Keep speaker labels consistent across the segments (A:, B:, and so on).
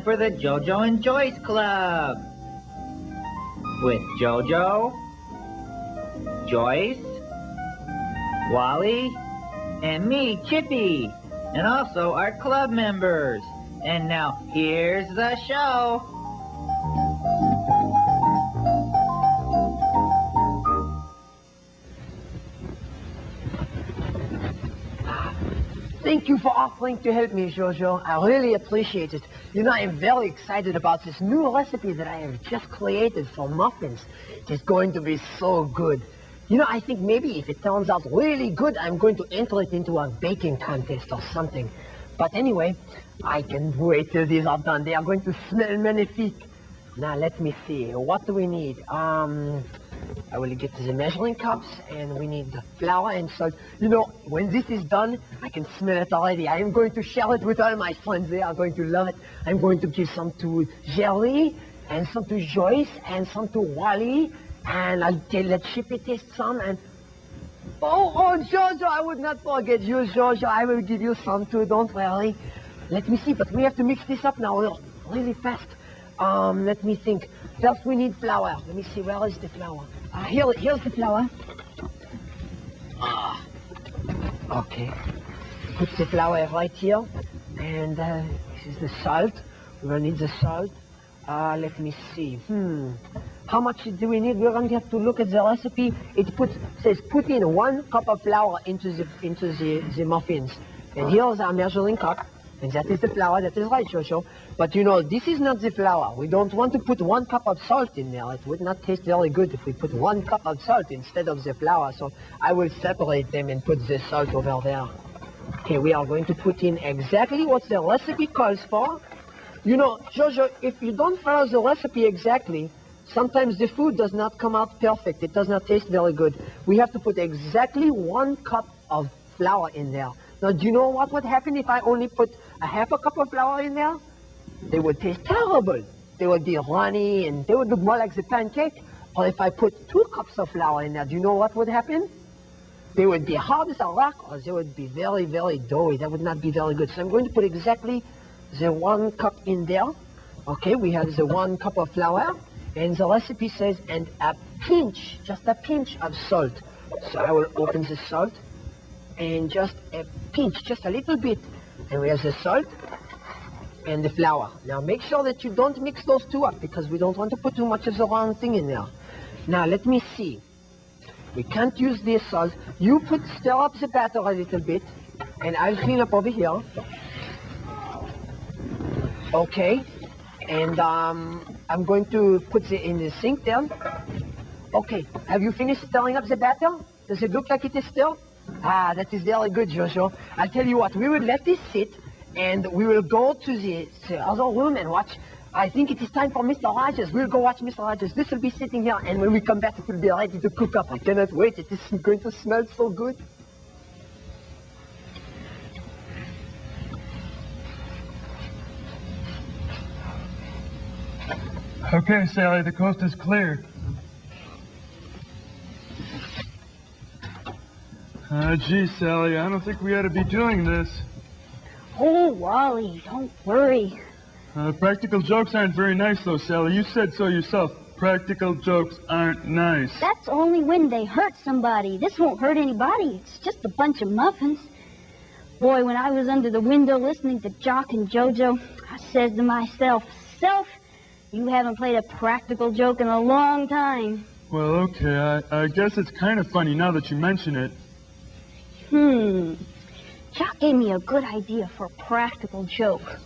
A: for the JoJo and Joyce Club. With JoJo, Joyce, Wally, and me, Chippy, and also our club members. And now, here's the show.
B: Thank you for offering to help me, Jojo. I really appreciate it. You know, I'm very excited about this new recipe that I have just created for muffins. It's going to be so good. You know, I think maybe if it turns out really good, I'm going to enter it into a baking contest or something. But anyway, I can wait till these are done. They are going to smell magnifique. Now, let me see. What do we need? I will get the measuring cups, and we need the flour and salt. You know, when this is done, I can smell it already. I am going to share it with all my friends. They are going to love it. I'm going to give some to Jerry, and some to Joyce, and some to Wally, and let Chippy taste some, and... Oh, Jojo, I would not forget you, Jojo. I will give you some too, don't worry. Let me see, but we have to mix this up now really fast. Let me think. First, we need flour. Let me see, where is the flour? Here's the flour. Okay. Put the flour right here. And this is the salt. We're going to need the salt. Let me see. How much do we need? We're going to have to look at the recipe. It says put in 1 cup of flour into the muffins. And here's our measuring cup. And that is the flour. That is right, Jojo. But you know, this is not the flour. We don't want to put 1 cup of salt in there. It would not taste very good if we put 1 cup of salt instead of the flour. So I will separate them and put the salt over there. Okay, we are going to put in exactly what the recipe calls for. You know, Jojo, if you don't follow the recipe exactly, sometimes the food does not come out perfect. It does not taste very good. We have to put exactly 1 cup of flour in there. Now, do you know what would happen if I only put a half a cup of flour in there? They would taste terrible. They would be runny, and they would look more like the pancake. Or if I put 2 cups of flour in there, do you know what would happen? They would be hard as a rock, or they would be very, very doughy. That would not be very good. So I'm going to put exactly the 1 cup in there. Okay, we have the 1 cup of flour. And the recipe says, and a pinch, just a pinch of salt. So I will open the salt. And just a pinch, just a little bit. And we have the salt and the flour. Now make sure that you don't mix those two up because we don't want to put too much of the wrong thing in there. Now let me see. We can't use this salt. You stir up the batter a little bit, and I'll clean up over here. Okay. And I'm going to put it in the sink there. Okay. Have you finished stirring up the batter? Does it look like it is stirred? That is very good, Jojo. I'll tell you what, we will let this sit, and we will go to the other room and watch. I think it is time for Mr. Rogers. We'll go watch Mr. Rogers. This will be sitting here, and when we come back, it will be ready to cook up. I cannot wait. It is going to smell so good.
C: Okay, Sally, the coast is clear. Gee, Sally, I don't think we ought to be doing this.
D: Oh, Wally, don't worry.
C: Practical jokes aren't very nice, though, Sally. You said so yourself. Practical jokes aren't nice.
D: That's only when they hurt somebody. This won't hurt anybody. It's just a bunch of muffins. Boy, when I was under the window listening to Jock and JoJo, I says to myself, Self, you haven't played a practical joke in a long time.
C: Well, okay, I guess it's kind of funny now that you mention it.
D: Jock gave me a good idea for a practical joke.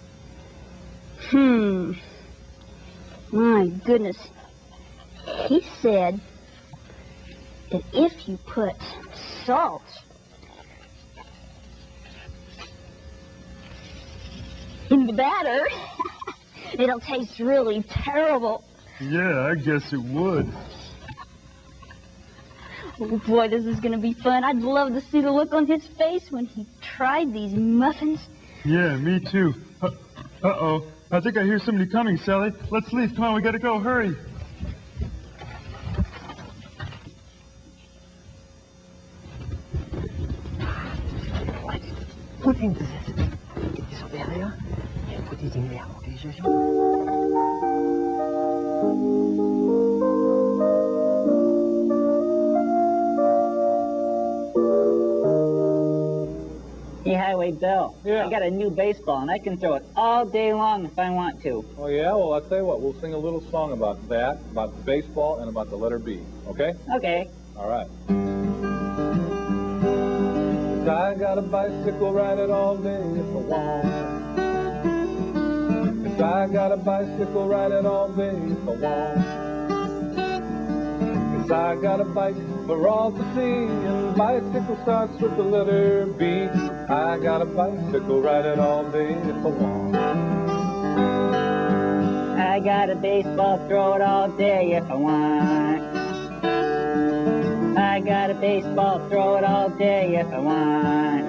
D: My goodness. He said that if you put salt in the batter, it'll taste really terrible.
C: Yeah, I guess it would.
D: Oh, boy, this is going to be fun. I'd love to see the look on his face when he tried these muffins.
C: Yeah, me too. Uh-oh. I think I hear somebody coming, Sally. Let's leave. Come on, we got to go. Hurry.
B: Put into this. Get this over here. And put it 尽量，OK， 学生。
A: Hey, Highway Bill.
E: Yeah.
A: I got a new baseball, and I can throw it all day long if I want to.
E: Oh, yeah? Well, I'll tell you what. We'll sing a little song about that, about baseball, and about the letter B. Okay?
A: Okay.
E: All right. 'Cause I got a bicycle, ride it all day if I want. 'Cause I got a bicycle, ride it all day if I want. 'Cause I got a bike for all to see, and bicycle starts with the letter B. I got a bicycle, ride it all day if I want.
A: I got a baseball, throw it all day if I want. I got a baseball, throw it all day if I want.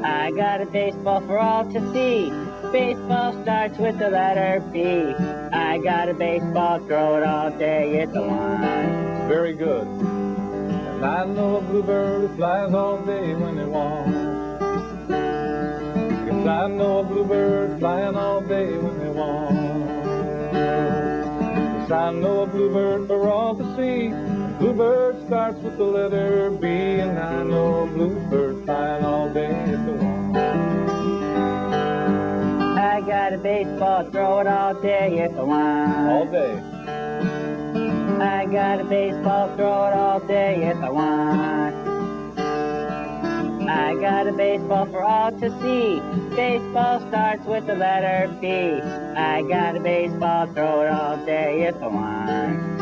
A: I got a baseball for all to see. Baseball starts with the letter B. I got a baseball, throw it all day if I want.
E: Very good. And I know a bluebird who flies all day when he wants. Yes, I know a bluebird flying all day when he wants. Yes, I know a bluebird for all to see. Bluebird starts with the letter B, and I know a bluebird flying all day if he wants.
A: I got a baseball, throw it all day if I want.
E: All day.
A: I got a baseball, throw it all day if I want. I got a baseball for all to see. Baseball starts with the letter B. I got a baseball, throw it all day if I want.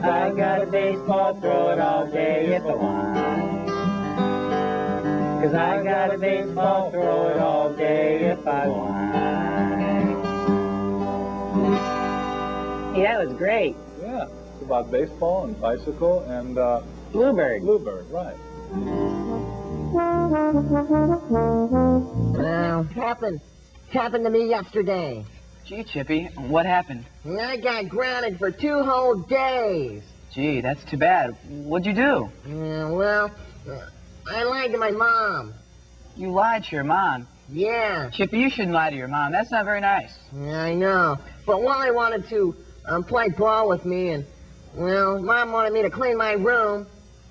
A: I got a baseball, throw it all day if I want. 'Cause I got a baseball, throw it all day if I want. Hey, that was great.
E: Yeah. It's about baseball and bicycle and
A: Bluebird.
E: bluebird, right.
B: Well, happened to me yesterday.
F: Gee, Chippy, what happened?
B: I got grounded for 2 whole days.
F: Gee, that's too bad. What'd you do?
B: Yeah, well, I lied to my mom.
F: You lied to your mom.
B: Yeah,
F: Chippy, you shouldn't lie to your mom. That's not very nice.
B: I know. But Wally wanted to play ball with me, and, well, Mom wanted me to clean my room,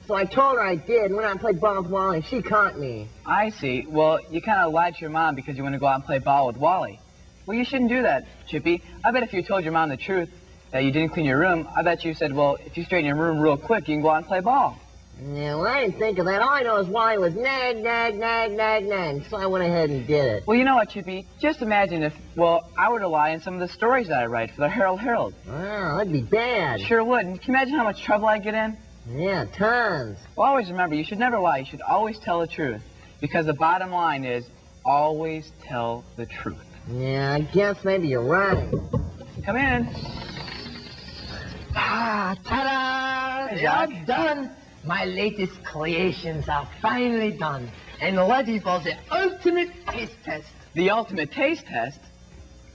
B: so I told her I did, and went out and played ball with Wally, and she caught me.
F: I see. Well, you kind of lied to your mom because you want to go out and play ball with Wally. Well, you shouldn't do that, Chippy. I bet if you told your mom the truth, that you didn't clean your room, I bet you said, well, if you straighten your room real quick, you can go out and play ball.
B: Yeah, well, I didn't think of that. All I know is Wally was nag, so I went ahead and did it.
F: Well, you know what, Chippy? Just imagine if, well, I were to lie in some of the stories that I write for the Herald.
B: Wow, that'd be bad.
F: Sure would. And can you imagine how much trouble I'd get in?
B: Yeah, tons.
F: Well, always remember, you should never lie. You should always tell the truth. Because the bottom line is, always tell the truth.
B: Yeah, I guess maybe you're right.
F: Come in.
B: Ah, ta-da!
F: Hey,
B: They're
F: Jack.
B: done. My latest creations are finally done and ready for the ultimate taste test.
F: The ultimate taste test?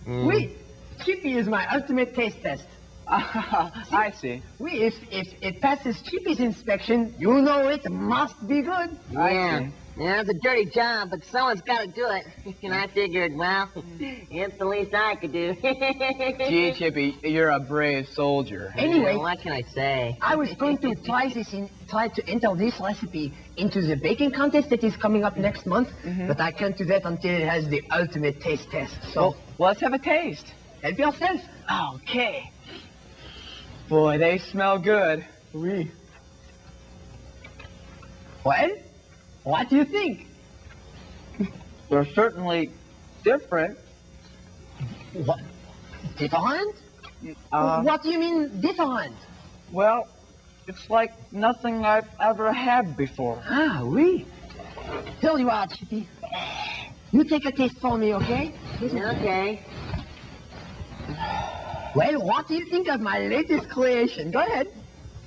B: Oui, Chippy is my ultimate taste test.
F: I see.
B: Oui, if it passes Chippy's inspection, you know it must be good.
F: I see.
B: Yeah, it's a dirty job, but someone's got to do it. And I figured, well, it's the least I could do.
F: Gee, Chippy, you're a brave soldier.
B: Anyway, what can I say? I was going to try to enter this recipe into the baking contest that is coming up next month, but I can't do that until it has the ultimate taste test. So,
F: Well, let's have a taste.
B: help yourself.
F: Okay. Boy, they smell good.
B: Oui. Well, what do you think?
F: They're certainly different.
B: What? Different?
F: Uh,
B: What do you mean different?
F: Well, it's like nothing I've ever had before.
B: Ah, oui. Tell you what, Chippy. You take a taste for me, okay? Okay. Well, what do you think of my latest creation? Go ahead.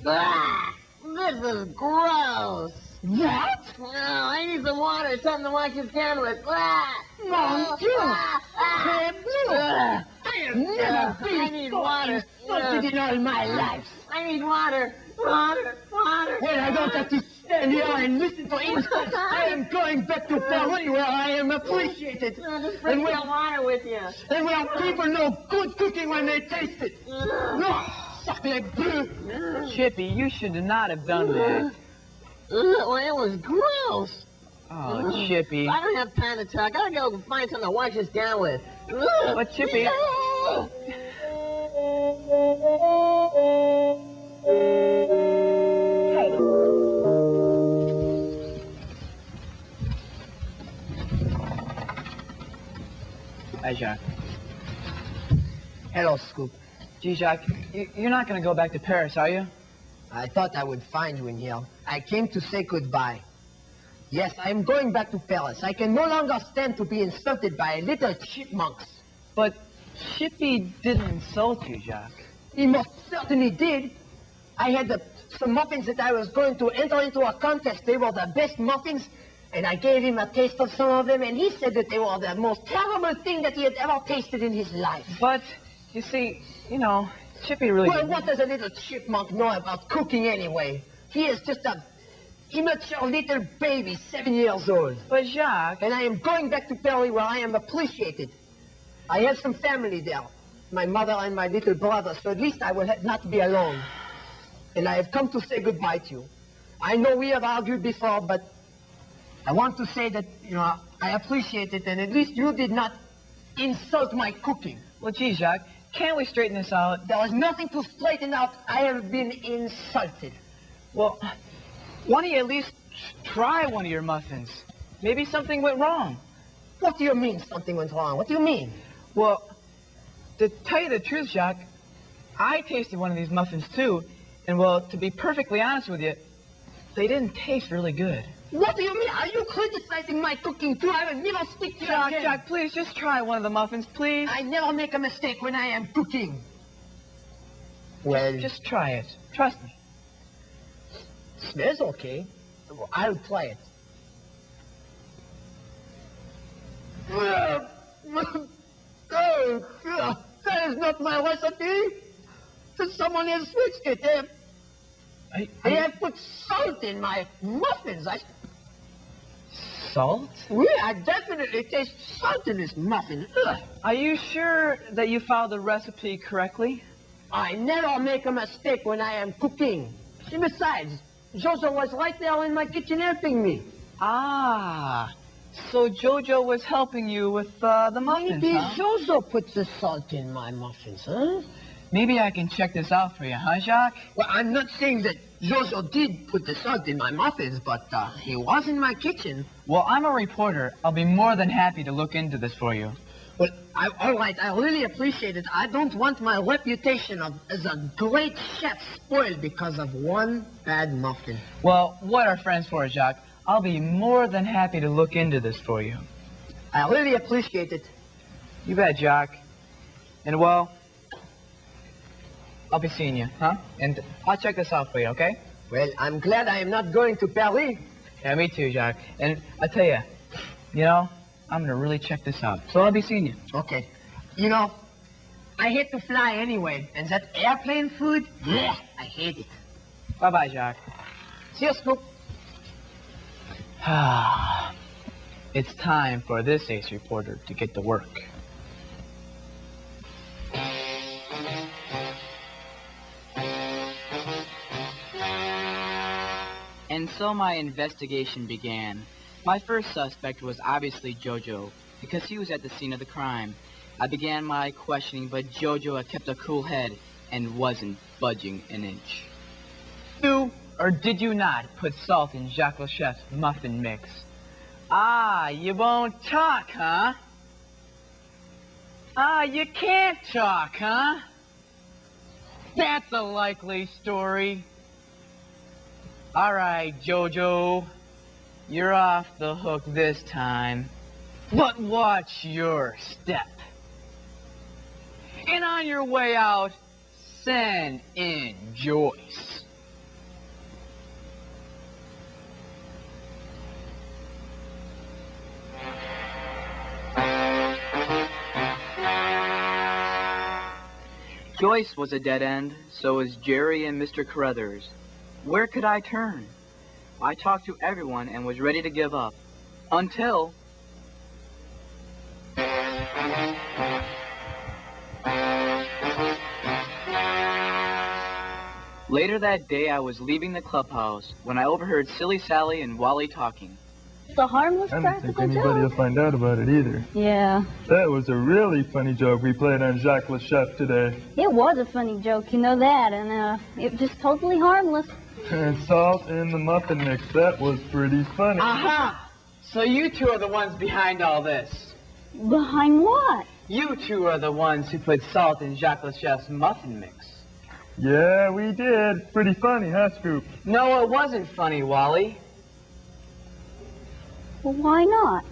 B: This is gross. What? No, I need some water, something to wash your can with. Mon Dieu! Très bleu! I have never been so insulted in all my life. I need water. Water. Well, I don't have to stand here and listen to insults. I am going back to Paris where I am appreciated.
G: And we're honor with you.
B: And where people know good cooking when they taste it. No, sacre bleu.
F: Chippy, you should not have done that.
G: Well, it was gross.
F: Oh, Chippy.
G: I don't have time to talk. I gotta go find something to wash this down with.
F: But Chippy... Hi, Jacques.
B: Hello, Scoop.
F: Gee, Jacques, you're not going to go back to Paris, are you?
B: I thought I would find you in here. I came to say goodbye. Yes, I am going back to Paris. I can no longer stand to be insulted by little chipmunks.
F: But Chippy didn't insult you, Jacques.
B: He most certainly did. I had some muffins that I was going to enter into a contest. They were the best muffins, and I gave him a taste of some of them, and he said that they were the most terrible thing that he had ever tasted in his life.
F: But, you see, you know, Chippy really
B: Well,
F: didn't...
B: what does a little chipmunk know about cooking anyway? He is just a immature little baby, 7 years old.
F: But, Jacques...
B: And I am going back to Paris where I am appreciated. I have some family there, my mother and my little brother, so at least I will not be alone. And I have come to say goodbye to you. I know we have argued before, but I want to say that, you know, I appreciate it, and at least you did not insult my cooking.
F: Well, gee, Jacques, can't we straighten this out?
B: There is nothing to straighten out. I have been insulted.
F: Well, why don't you at least try one of your muffins? Maybe something went wrong.
B: What do you mean something went wrong? What do you mean?
F: Well, to tell you the truth, Jacques, I tasted one of these muffins too, and well, to be perfectly honest with you, they didn't taste really good.
B: What do you mean? Are you criticizing my cooking too? I will never speak to you again.
F: Jacques, please, just try one of the muffins, please.
B: I never make a mistake when I am cooking. Well,
F: Just try it. Trust me.
B: smells okay. I'll try it. That is not my recipe. Someone has switched it. They have put salt in my muffins.
F: Salt?
B: I definitely taste salt in this muffin.
F: Are you sure that you followed the recipe correctly?
B: I never make a mistake when I am cooking. And besides, Jojo was right there in my kitchen helping me.
F: Ah, so Jojo was helping you with the muffins,
B: Maybe
F: huh?
B: Jojo puts the salt in my muffins, huh?
F: Maybe I can check this out for you, huh, Jacques?
B: Well, I'm not saying that Jojo did put the salt in my muffins, but he was in my kitchen.
F: Well, I'm a reporter. I'll be more than happy to look into this for you.
B: Well, all right, I really appreciate it. I don't want my reputation as a great chef spoiled because of one bad muffin.
F: Well, what are friends for, Jacques? I'll be more than happy to look into this for you.
B: I really appreciate it.
F: You bet, Jacques. And, well, I'll be seeing you, huh? And I'll check this out for you, okay?
B: Well, I'm glad I am not going to Paris.
F: Yeah, me too, Jacques. And I'll tell you, I'm going to really check this out. So I'll be seeing you.
B: Okay. You know, I hate to fly anyway, and that airplane food, yeah, I hate it.
F: Bye-bye, Jacques.
B: See you, Scoop.
F: It's time for this ace reporter to get to work. And so my investigation began. My first suspect was obviously Jojo, because he was at the scene of the crime. I began my questioning, but Jojo had kept a cool head and wasn't budging an inch. You, or did you not, put salt in Jacques Lechef's muffin mix? Ah, you won't talk, huh? Ah, you can't talk, huh? That's a likely story. All right, Jojo, you're off the hook this time, but watch your step. And on your way out, send in Joyce. Joyce was a dead end, so was Jerry and Mr. Carruthers. Where could I turn? I talked to everyone and was ready to give up. Until... Later that day, I was leaving the clubhouse when I overheard Silly Sally and Wally talking.
D: It's a harmless
C: I don't think
D: practical
C: anybody will
D: joke.
C: find out about it either.
D: Yeah,
C: That was a really funny joke we played on Jacques Le Chef today.
D: it was a funny joke, you know that, and it was just totally harmless.
C: And salt in the muffin mix. That was pretty funny.
F: Aha! So you two are the ones behind all this.
D: Behind what?
F: You two are the ones who put salt in Jacques Le Chef's muffin mix.
C: Yeah, we did. Pretty funny, huh, Scoop?
F: No, it wasn't funny, Wally.
D: Well, why not?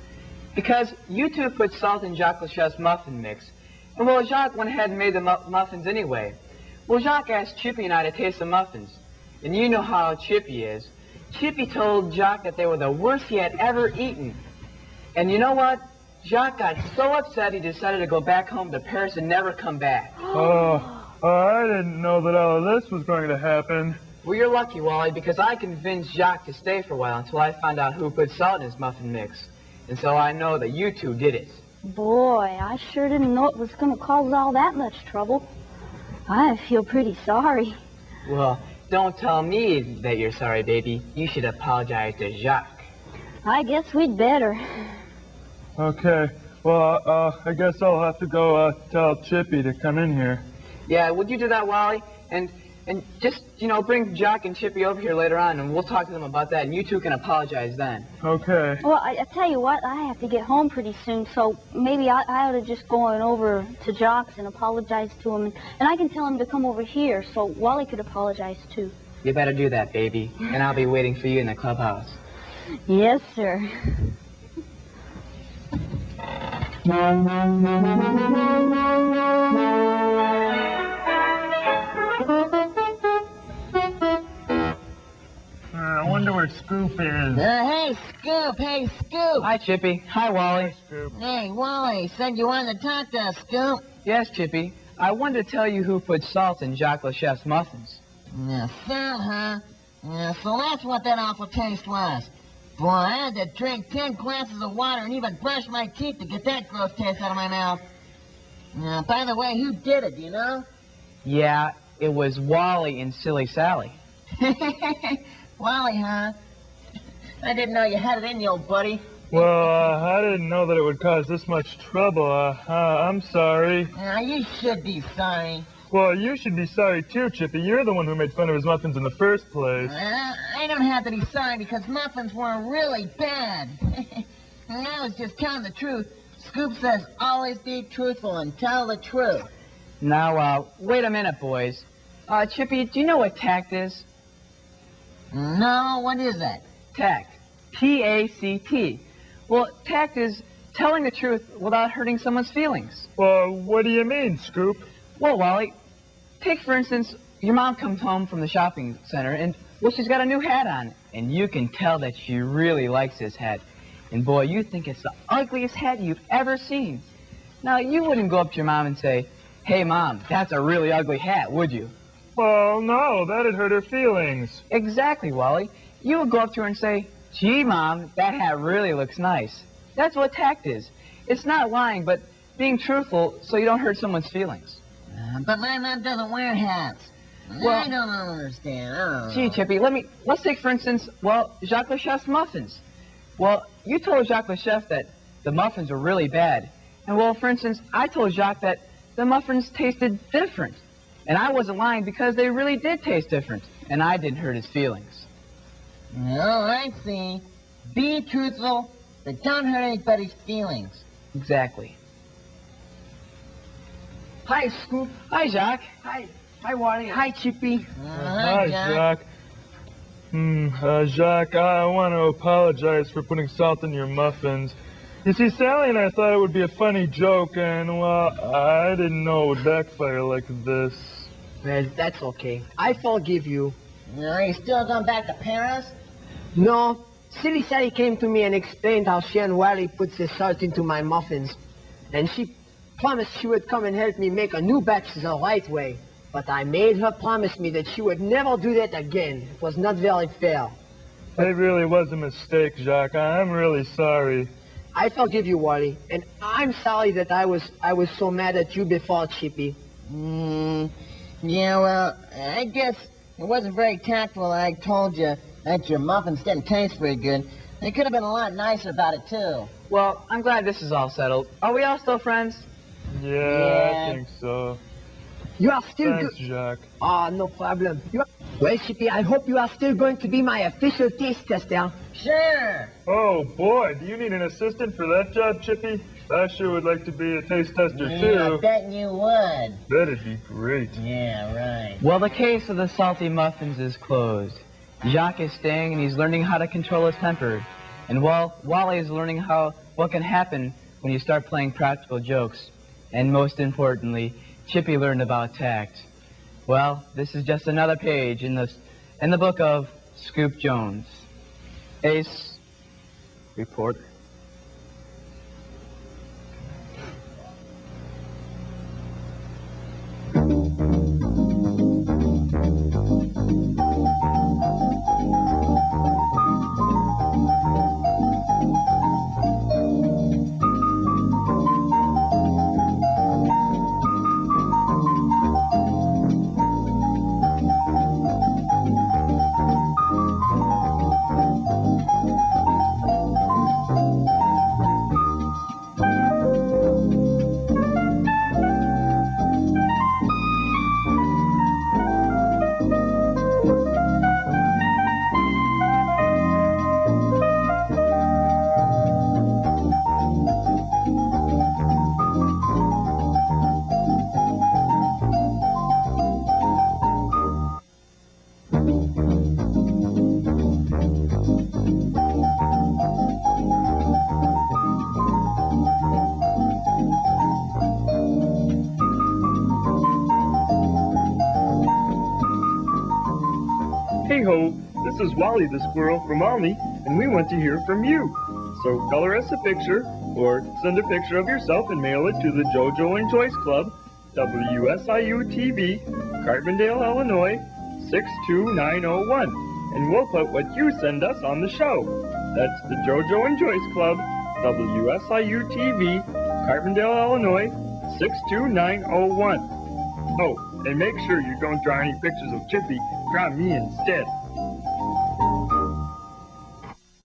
F: Because you two put salt in Jacques Le Chef's muffin mix. And well, Jacques went ahead and made the muffins anyway. Well, Jacques asked Chippy and I to taste the muffins. And you know how Chippy is. Chippy told Jacques that they were the worst he had ever eaten. And you know what? Jacques got so upset he decided to go back home to Paris and never come back.
C: I didn't know that all of this was going to happen.
F: Well, you're lucky, Wally, because I convinced Jacques to stay for a while until I found out who put salt in his muffin mix. And so I know that you two did it.
D: Boy, I sure didn't know it was going to cause all that much trouble. I feel pretty sorry.
F: Well, don't tell me that you're sorry, baby. You should apologize to Jacques.
D: I guess we'd better.
C: Okay. Well, I guess I'll have to go tell Chippy to come in here.
F: Yeah, would you do that, Wally? And just, bring Jacques and Chippy over here later on, and we'll talk to them about that, and you two can apologize then.
C: Okay.
D: Well, I tell you what, I have to get home pretty soon, so maybe I ought to just go on over to Jacques and apologize to him. And I can tell him to come over here, so Wally could apologize too.
F: You better do that, baby, and I'll be waiting for you in the clubhouse.
D: Yes, sir.
C: I wonder where Scoop is.
G: Hey, Scoop. Hey, Scoop.
F: Hi, Chippy. Hi, Wally.
C: Scoop.
G: Hey, Wally, said you wanted to talk to us, Scoop.
F: Yes, Chippy. I wanted to tell you who put salt in Jacques Le Chef's muffins.
G: Yeah, salt, huh? Yeah, so that's what that awful taste was. Boy, I had to drink 10 glasses of water and even brush my teeth to get that gross taste out of my mouth. By the way, who did it, do you know?
F: Yeah, it was Wally and Silly Sally.
G: Wally, huh? I didn't know you had it in you, old buddy.
C: Well, I didn't know that it would cause this much trouble. I'm sorry.
G: You should be sorry.
C: Well, you should be sorry too, Chippy. You're the one who made fun of his muffins in the first place.
G: I don't have to be sorry because muffins were really bad. And I was just telling the truth. Scoop says always be truthful and tell the truth.
F: Now, wait a minute, boys. Chippy, do you know what tact is?
G: No, what is that?
F: Tact. T-A-C-T. Well, tact is telling the truth without hurting someone's feelings.
C: Well, what do you mean, Scoop?
F: Well, Wally, take, for instance, your mom comes home from the shopping center, and, well, she's got a new hat on, and you can tell that she really likes this hat. And, boy, you think it's the ugliest hat you've ever seen. Now, you wouldn't go up to your mom and say, "Hey, Mom, that's a really ugly hat," would you?
C: Well, no, that'd hurt her feelings.
F: Exactly, Wally. You would go up to her and say, "Gee, Mom, that hat really looks nice." That's what tact is. It's not lying, but being truthful so you don't hurt someone's feelings.
G: But my mom doesn't wear hats.
F: Well,
G: I don't understand. I don't know.
F: Gee, Chippy, let's take, for instance, Jacques Le Chef's muffins. Well, you told Jacques Le Chef that the muffins were really bad. And, well, for instance, I told Jacques that the muffins tasted different. And I wasn't lying because they really did taste different. And I didn't hurt his feelings.
G: Oh, I see. Be truthful, but don't hurt anybody's feelings.
F: Exactly.
B: Hi, Scoop.
F: Hi, Jacques.
B: Hi. Hi, Wally. Hi, Chippy.
C: Hi, Jacques. Jacques, I want to apologize for putting salt in your muffins. You see, Sally and I thought it would be a funny joke, and, well, I didn't know it would backfire like this.
B: Well, that's okay. I forgive you.
G: Are you still going back to Paris?
B: No, Silly Sally came to me and explained how she and Wally put the salt into my muffins. And she promised she would come and help me make a new batch the right way. But I made her promise me that she would never do that again. It was not very fair.
C: It really was a mistake, Jacques. I'm really sorry.
B: I forgive you, Wally, and I'm sorry that I was so mad at you before, Chippy.
G: Yeah, well, I guess it wasn't very tactful. I told you that your muffins didn't taste very good. They could have been a lot nicer about it, too.
F: Well, I'm glad this is all settled. Are we all still friends?
C: Yeah, I think so.
B: You are still
C: Thanks,
B: good.
C: Jacques.
B: Ah, no problem. Well, Chippy, I hope you are still going to be my official taste tester.
G: Sure.
C: Oh, boy, do you need an assistant for that job, Chippy? I sure would like to be a taste tester,
G: Yeah, I
C: too.
G: bet you would.
C: That'd be great.
G: Yeah, right.
F: Well, the case of the salty muffins is closed. Jacques is staying, and he's learning how to control his temper. And Wally is learning what can happen when you start playing practical jokes. And most importantly, Chippy learned about tact. Well, this is just another page in the book of Scoop Jones. Ace, reporter.
C: Hey-ho, this is Wally the Squirrel from Alney, and we want to hear from you. So color us a picture, or send a picture of yourself and mail it to the JoJo and Joyce Club, WSIU-TV, Carbondale, Illinois, 62901. And we'll put what you send us on the show. That's the JoJo and Joyce Club, WSIU-TV, Carbondale, Illinois, 62901. Oh, and make sure you don't draw any pictures of Chippy. Draw me instead.